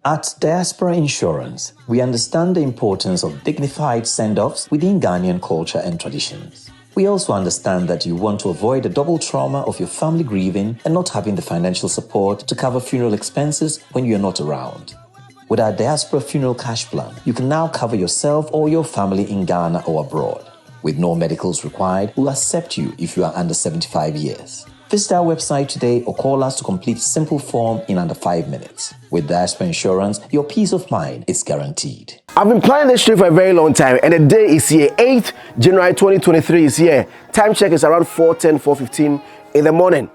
At Diaspora Insurance, we understand the importance of dignified send-offs within Ghanaian culture and traditions. We also understand that you want to avoid the double trauma of your family grieving and not having the financial support to cover funeral expenses when you're not around. With our Diaspora Funeral Cash Plan, you can now cover yourself or your family in Ghana or abroad. With no medicals required, we'll accept you if you are under 75 years. Visit our website today or call us to complete a simple form in under 5 minutes. With Diaspora Insurance, your peace of mind is guaranteed. I've been planning this trip for a very long time, and the day is here. 8th January 2023 is here. Time check is around 4:10, 4:15 in the morning.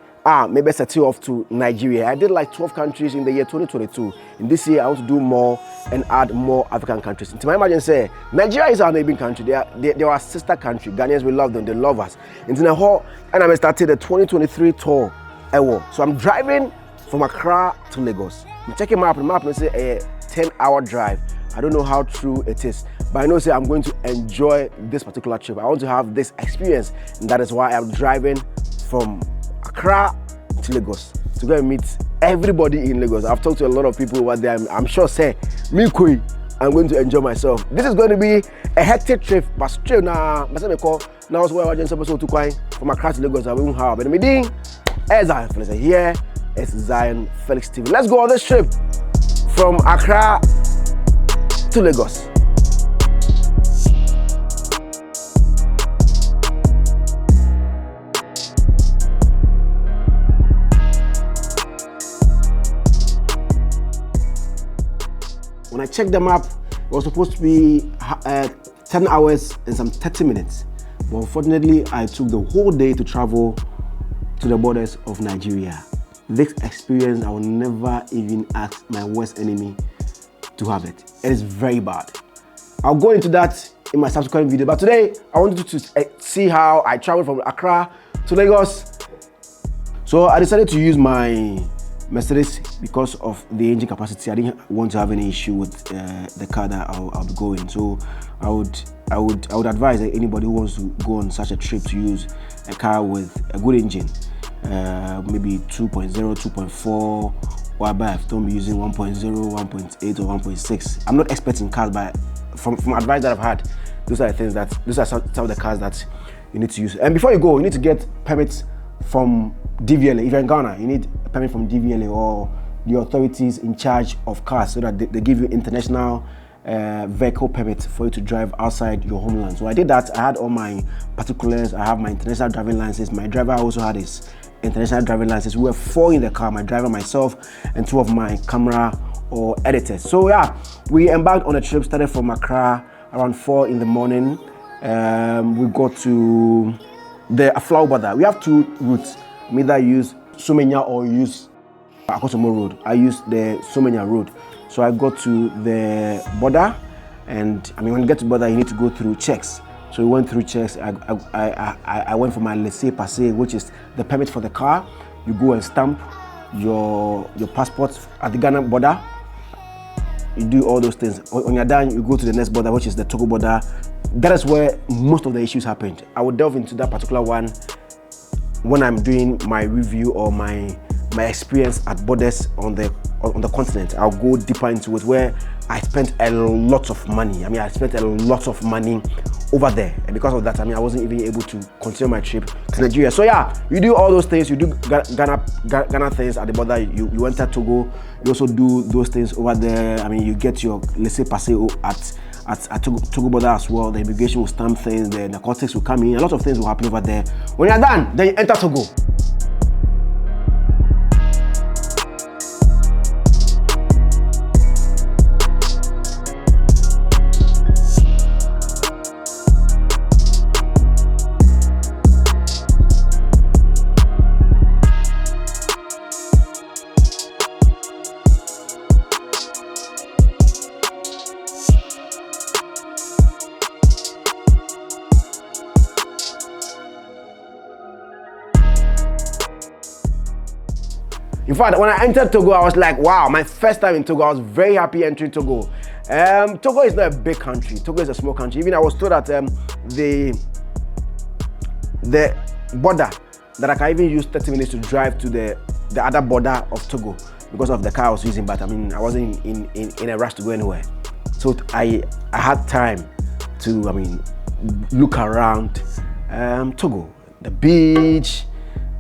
Maybe I set you off to Nigeria. I did like 12 countries in the year 2022. In this year, I want to do more and add more African countries. To my imagine, say Nigeria is our neighboring country. They are our sister country. Ghanaians, we love them. They love us. In the whole, and I'm started the 2023 tour. So I'm driving from Accra to Lagos. I'm checking my map and say a 10-hour drive. I don't know how true it is, but I know say I'm going to enjoy this particular trip. I want to have this experience, and that is why I'm driving from Accra to Lagos to go and meet everybody in Lagos. I've talked to a lot of people over there. I'm sure say me kui, I'm going to enjoy myself. This is going to be a hectic trip, but straight now was where I was supposed to go from Accra to Lagos. I won't have but meeting Zionfelix here. It's Zionfelix TV. Let's go on this trip from Accra to Lagos. When I checked the map, it was supposed to be 10 hours and some 30 minutes. But unfortunately, I took the whole day to travel to the borders of Nigeria. This experience, I will never even ask my worst enemy to have it. It is very bad. I'll go into that in my subsequent video. But today, I wanted to see how I traveled from Accra to Lagos. So I decided to use my Mercedes because of the engine capacity. I didn't want to have any issue with the car that I'll be going. So I would advise anybody who wants to go on such a trip to use a car with a good engine, maybe 2.0, 2.4, or above. Don't be using 1.0, 1.8, or 1.6. I'm not expert in cars, but from advice that I've had, those are some of the cars that you need to use. And before you go, you need to get permits from DVLA. If you're in Ghana, you need a permit from DVLA or the authorities in charge of cars, so that they give you international vehicle permit for you to drive outside your homeland. So I did that. I had all my particulars. I have my international driving license. My driver also had his international driving license. We were 4 in the car, my driver, myself, and 2 of my camera or editors. So yeah, we embarked on a trip, started from Accra around 4 in the morning. We got to the Aflau border. We have 2 routes. We either use Sumenya or use Akosomo Road. I used the Sumenya Road. So I got to the border, and when you get to the border, you need to go through checks. So we went through checks. I went for my laissez-passer, which is the permit for the car. You go and stamp your passport at the Ghana border. You do all those things. When you're done, you go to the next border, which is the Togo border. That is where most of the issues happened. I will delve into that particular one when I'm doing my review or my experience at borders on the continent. I'll go deeper into it, where I spent a lot of money. I spent a lot of money over there, and because of that, I wasn't even able to continue my trip to Nigeria. So yeah, you do all those things. You do Ghana things at the border. You enter Togo. You also do those things over there. You get your laissez-passer at Togo border as well. The immigration will stamp things. The narcotics will come in. A lot of things will happen over there. When you're done, then you enter Togo. In fact, when I entered Togo, I was like, wow, my first time in Togo. I was very happy entering Togo. Togo is not a big country. Togo is a small country. Even I was told that the border, that I can even use 30 minutes to drive to the other border of Togo. because of the car I was using, but I mean, I wasn't in a rush to go anywhere. So I had time to, I mean, look around Togo, the beach,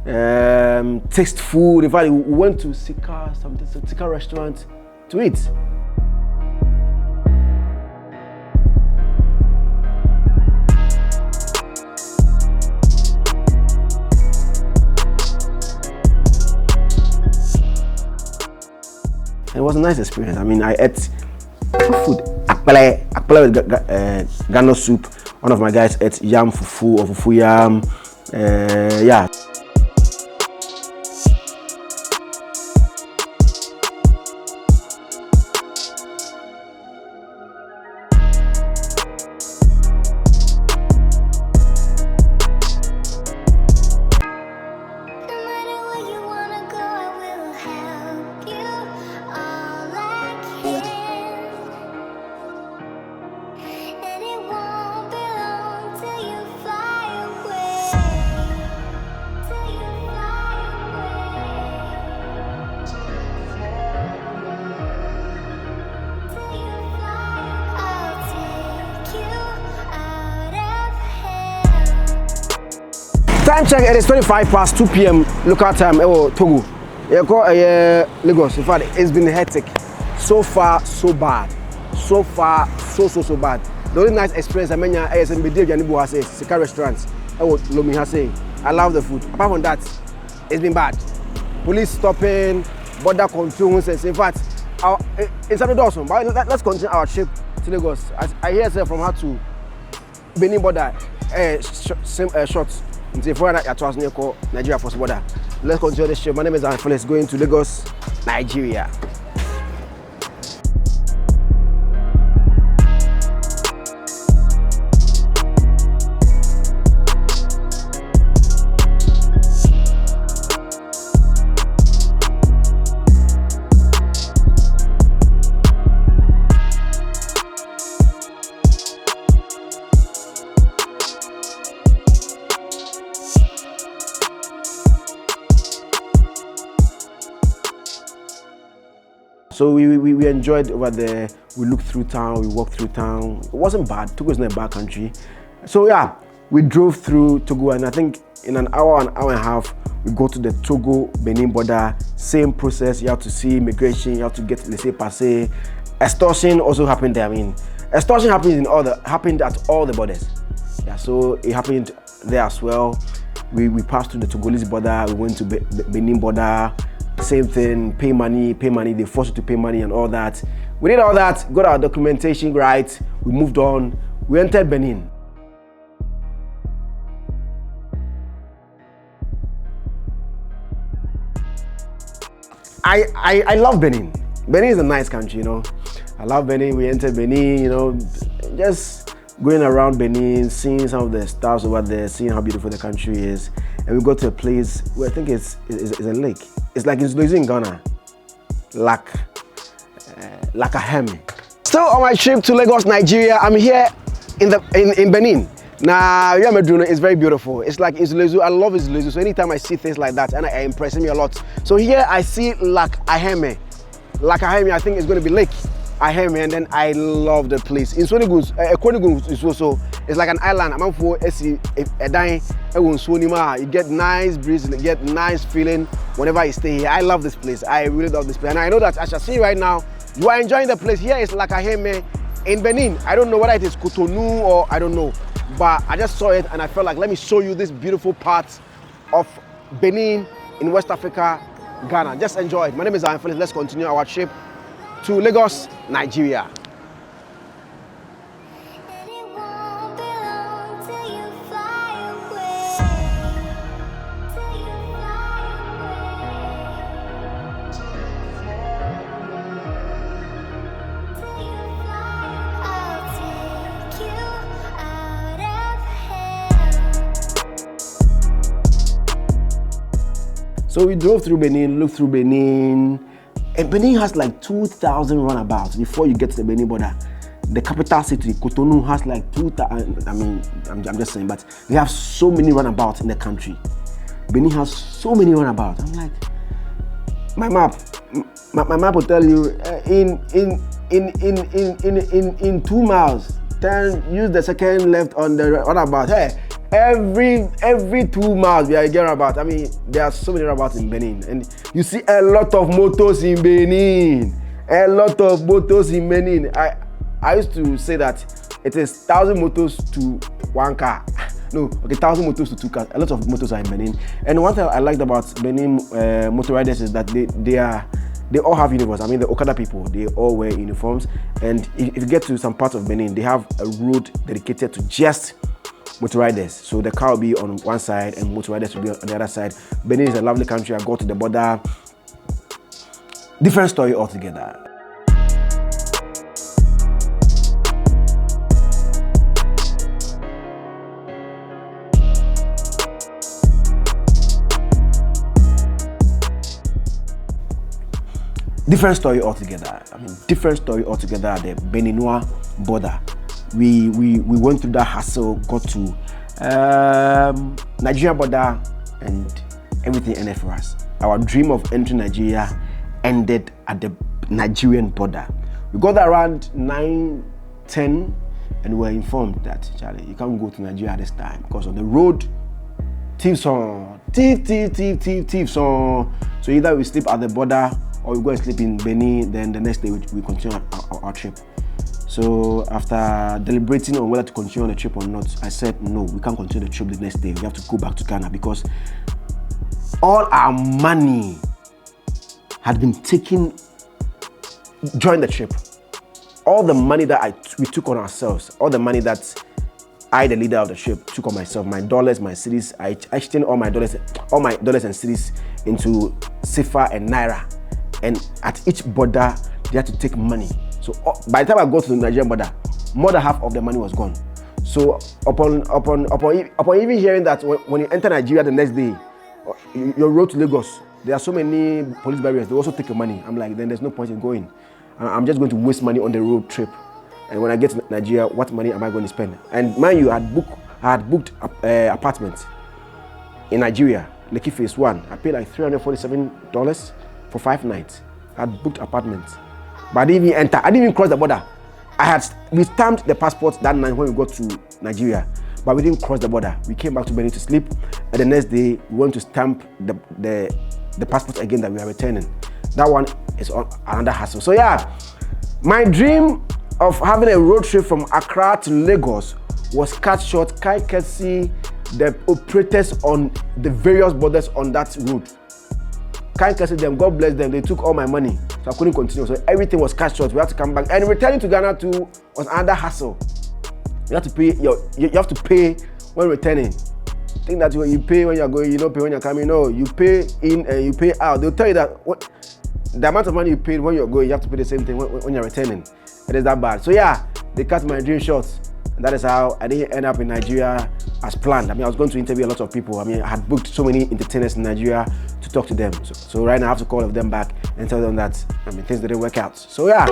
taste food. In fact, we went to Sika restaurant to eat. And it was a nice experience. I mean, I ate food. Akpele with Ghana soup. One of my guys ate yam fufu or fufu yam. Yeah. Time check, it is 25 past 2 p.m. local time, Togo. Lagos. In fact, it's been hectic. So far, so bad. So far, so bad. The only nice experience I mean is in the Sika restaurants. I love the food. Apart from that, it's been bad. Police stopping, border control. In fact, it's a bit awesome. But let's continue our trip to Lagos. I hear from her to Benin border, shots. Nigeria for border. Let's continue this trip. My name is Zionfelix, going to Lagos, Nigeria. So we enjoyed over there. We looked through town, we walked through town. It wasn't bad. Togo is not a bad country. So yeah, we drove through Togo, and I think in an hour and a half, we go to the Togo-Benin border. Same process. You have to see immigration. You have to get laissez-passer. Extortion also happened there. I mean, extortion happened at all the borders. Yeah, so it happened there as well. We passed through the Togolese border. We went to Benin border. Same thing, pay money, they force you to pay money and all that. We did all that, got our documentation right, we moved on, we entered Benin. I love Benin. Benin is a nice country, you know. I love Benin, we entered Benin, you know, just going around Benin, seeing some of the stars over there, seeing how beautiful the country is. And we got to a place where I think it's a lake. It's like it's in Ghana, like a hem. Still on my trip to Lagos, Nigeria. I'm here in Benin. Now, Yamedruno is very beautiful. It's like Izulezu. I love Izulezu. So anytime I see things like that, and it impresses me a lot. So here I see like a hem. Like a hem, I think it's going to be Lake Aheme, and then I love the place. In Swanigus, is also, it's like an island. I'm for a dying. You get nice breeze, you get nice feeling whenever you stay here. I love this place. I really love this place. And I know that as I see right now, you are enjoying the place. Here is like a Aheme in Benin. I don't know whether it is Cotonou or I don't know. But I just saw it and I felt like, let me show you this beautiful part of Benin in West Africa, Ghana. Just enjoy it. My name is Zionfelix. Let's continue our trip to Lagos, Nigeria. So we drove through Benin, looked through Benin, and Benin has like 2,000 runabouts before you get to the Benin border. The capital city, Cotonou, has like 2,000, I mean, I'm just saying, but they have so many runabouts in the country. Benin has so many runabouts. I'm like, my my map will tell you in 2 miles, use the second left on the roundabout. Hey, every 2 miles we are getting about. I mean, there are so many roundabouts in Benin, and you see a lot of motors in Benin. A lot of motors in Benin. I used to say that it is 1,000 motors to 1 car. No, okay, 1,000 motors to 2 cars. A lot of motors are in Benin. And one thing I liked about Benin motor riders is that they all have uniforms. I mean, the Okada people, they all wear uniforms. And if you get to some parts of Benin, they have a road dedicated to just motor riders. So the car will be on one side and motor riders will be on the other side. Benin is a lovely country. I go to the border. Different story altogether. Different story altogether. I mean, different story altogether at the Beninois border. We went through that hassle, got to Nigerian border, and everything ended for us. Our dream of entering Nigeria ended at the Nigerian border. We got there around 9-10, and we were informed that, Charlie, you can't go to Nigeria at this time because on the road, thieves on, thieves on. So either we sleep at the border or we go and sleep in Benin, then the next day we continue our trip. So after deliberating on whether to continue on the trip or not, I said, no, we can't continue the trip the next day. We have to go back to Ghana because all our money had been taken during the trip. All the money that we took on ourselves, all the money that I, the leader of the trip, took on myself, my dollars, my cedis, I exchanged all my dollars and cedis into Sifa and Naira. And at each border, they had to take money. So by the time I got to the Nigerian border, more than half of the money was gone. So upon even hearing that when you enter Nigeria the next day, your road to Lagos, there are so many police barriers, they also take your money. I'm like, then there's no point in going. I'm just going to waste money on the road trip. And when I get to Nigeria, what money am I going to spend? And mind you, I had booked apartments in Nigeria, Lekki Phase 1. I paid like $347 for 5 nights. I had booked apartments. But I didn't even enter. I didn't even cross the border. We stamped the passport that night when we got to Nigeria, but we didn't cross the border. We came back to Benin to sleep, and the next day we went to stamp the passport again that we are returning. That one is another hassle. So yeah, my dream of having a road trip from Accra to Lagos was cut short. Courtesy the operators on the various borders on that route. Can't curse them, God bless them, they took all my money, so I couldn't continue. So everything was cash short, we had to come back. And returning to Ghana too was another hassle. You have to pay you have to pay when returning. Think that you pay when you're going, you don't pay when you're coming. No, you pay in and you pay out. They'll tell you that the amount of money you paid when you're going, you have to pay the same thing when you're returning. It is that bad. So yeah, they cut my dream short. And that is how I didn't end up in Nigeria as planned. I mean, I was going to interview a lot of people. I mean, I had booked so many entertainers in Nigeria to talk to them. So right now I have to call them back and tell them that, I mean, things didn't work out. So yeah,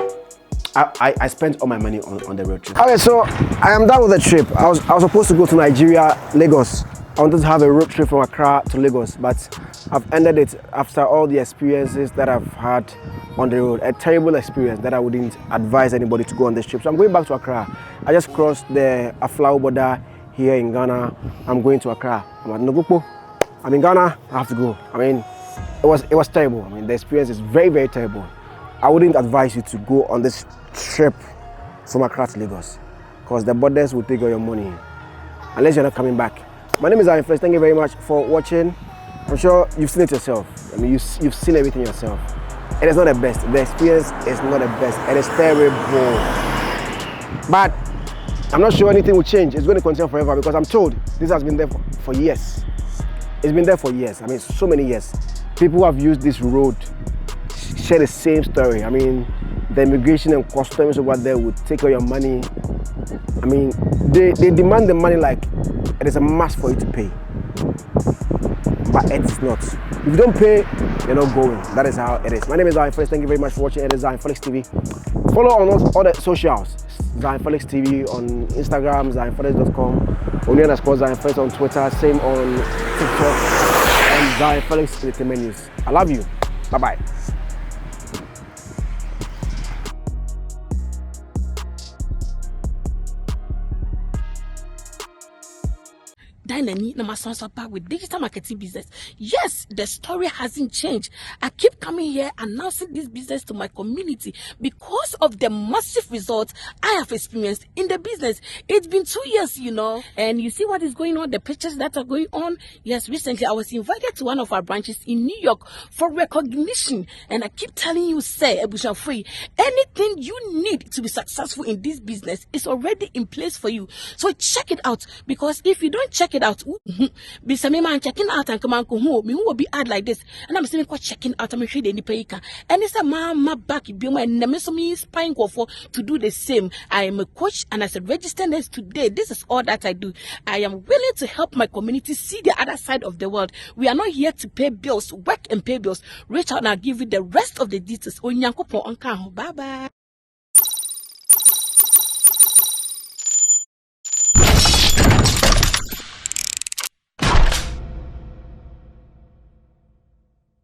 I spent all my money on the road trip. Okay, so I am done with the trip. I was supposed to go to Nigeria, Lagos. I wanted to have a road trip from Accra to Lagos, but I've ended it after all the experiences that I've had on the road. A terrible experience that I wouldn't advise anybody to go on this trip. So I'm going back to Accra. I just crossed the Aflao border here in Ghana. I'm going to Accra. I'm at Nogupo. I'm in Ghana. I have to go. I mean, it was terrible. I mean, the experience is very, very terrible. I wouldn't advise you to go on this trip from Accra to Lagos because the borders will take all your money unless you're not coming back. My name is Zionfelix. Thank you very much for watching. I'm sure you've seen it yourself. I mean, you've seen everything yourself. It is not the best. The experience is not the best. It is terrible. But I'm not sure anything will change. It's going to continue forever because I'm told this has been there for years. It's been there for years. I mean, so many years. People who have used this road share the same story. I mean, the immigration and customs over there will take all your money. I mean, they demand the money like it is a must for you to pay. But it's not. If you don't pay, you're not going. That is how it is. My name is Zionfelix. Thank you very much for watching. It is Zionfelix TV. Follow on all the socials. Zionfelix TV on Instagram, Zionfelix.com. Only_Zionfelix on Twitter. Same on TikTok. And Zionfelix Entertainment News. I love you. Bye-bye. Dinani na masansa back with digital marketing business. Yes, the story hasn't changed. I keep coming here announcing this business to my community because of the massive results I have experienced in the business. It's been 2 years, you know, and you see what is going on, the pictures that are going on. Yes, recently I was invited to one of our branches in New York for recognition, and I keep telling you, say, Ebusha Free, anything you need to be successful in this business is already in place for you. So check it out, because if you don't check it out, be some man checking out and come on home, me will be ad like this, and I'm saying checking out. I'm sure any payka, and it's a mama back be my me spine for to do the same. I am a coach, and as a registered nurse today, this is all that I do. I am willing to help my community see the other side of the world. We are not here to pay bills, work and pay bills. Reach out and I'll give you the rest of the details. Bye bye.